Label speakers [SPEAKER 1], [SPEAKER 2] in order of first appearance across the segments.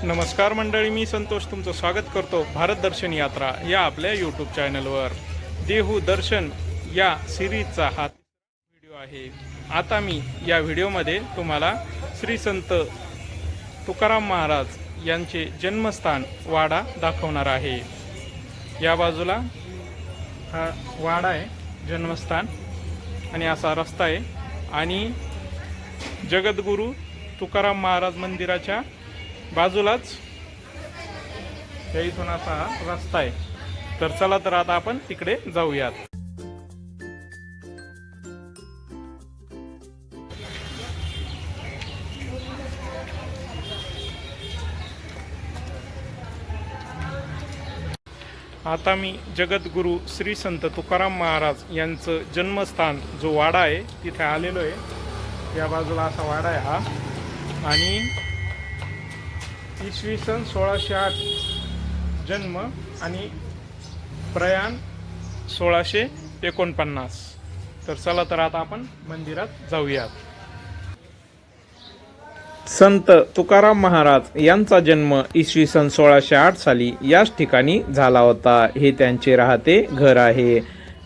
[SPEAKER 1] नमस्कार मंडळी, मी संतोष तुमचं स्वागत करतो भारत दर्शन यात्रा या आपल्या यूट्यूब चॅनलवर। देहू दर्शन या सिरीजचा हा व्हिडिओ आहे। आता मी या व्हिडिओमध्ये तुम्हाला श्री संत तुकाराम महाराज यांचे जन्मस्थान वाडा दाखवणार आहे। या बाजूला हा वाडा आहे, जन्मस्थान, आणि असा रस्ता आहे, आणि जगद्गुरू तुकाराम महाराज मंदिराच्या बाजूलाच या इथून असा रस्ता आहे। तर चला तर आता आपण तिकडे जाऊयात। आता मी जगद्गुरू श्री संत तुकाराम महाराज यांचं जन्मस्थान जो वाडा आहे तिथे आलेलो आहे। या बाजूला असा वाडा आहे हा, आणि इसवी सन 1608 जन्म आणि प्रयाण 1649। तर चला तर आता आपण मंदिरात जाऊयात। संत तुकाराम महाराज यांचा जन्म इसवी सन 1608 साली याच ठिकाणी झाला होता। हे त्यांचे राहते घर आहे,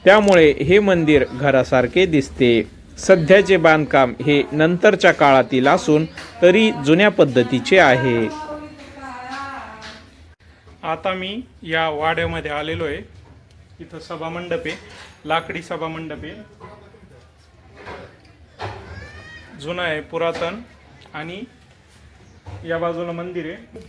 [SPEAKER 1] त्यामुळे हे मंदिर घरासारखे दिसते। सध्याचे बांधकाम हे नंतरच्या काळातील असून तरी जुन्या पद्धतीचे आहे। आता मी या वाड्यामध्ये आलेलो आहे। इथं सभामंडप आहे, लाकडी सभामंडप आहे, जुना आहे, पुरातन, आणि या बाजूला मंदिर आहे।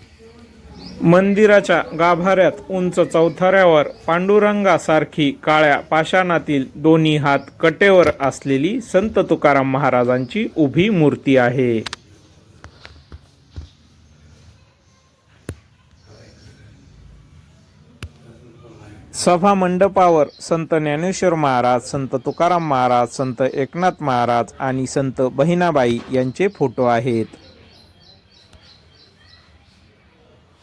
[SPEAKER 1] मंदिराच्या गाभाऱ्यात उंच चौथऱ्यावर पांडुरंगासारखी काळ्या पाषाणातील दोन्ही हात कटेवर असलेली संत तुकाराम महाराजांची उभी मूर्ती आहे। सभा मंडपावर संत ज्ञानेश्वर महाराज, संत तुकाराम महाराज, संत एकनाथ महाराज आणि संत बहिणाबाई यांचे फोटो आहेत।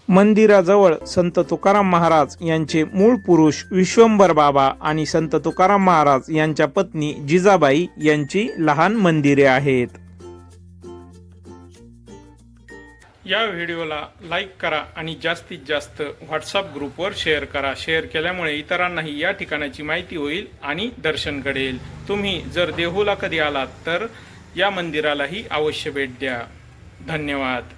[SPEAKER 1] मंदिराजवळ संत तुकाराम महाराज यांचे मूळ पुरुष विश्वंभर बाबा आणि संत तुकाराम महाराज यांच्या पत्नी जिजाबाई यांची लहान मंदिरे आहेत। या व्हिडिओला लाईक करा आणि जास्तीत जास्त व्हॉट्सअप ग्रुपवर शेअर करा। शेअर केल्यामुळे इतरांनाही या ठिकाणाची माहिती होईल आणि दर्शन घडेल। तुम्ही जर देहूला कधी आलात तर या मंदिरालाही अवश्य भेट द्या। धन्यवाद।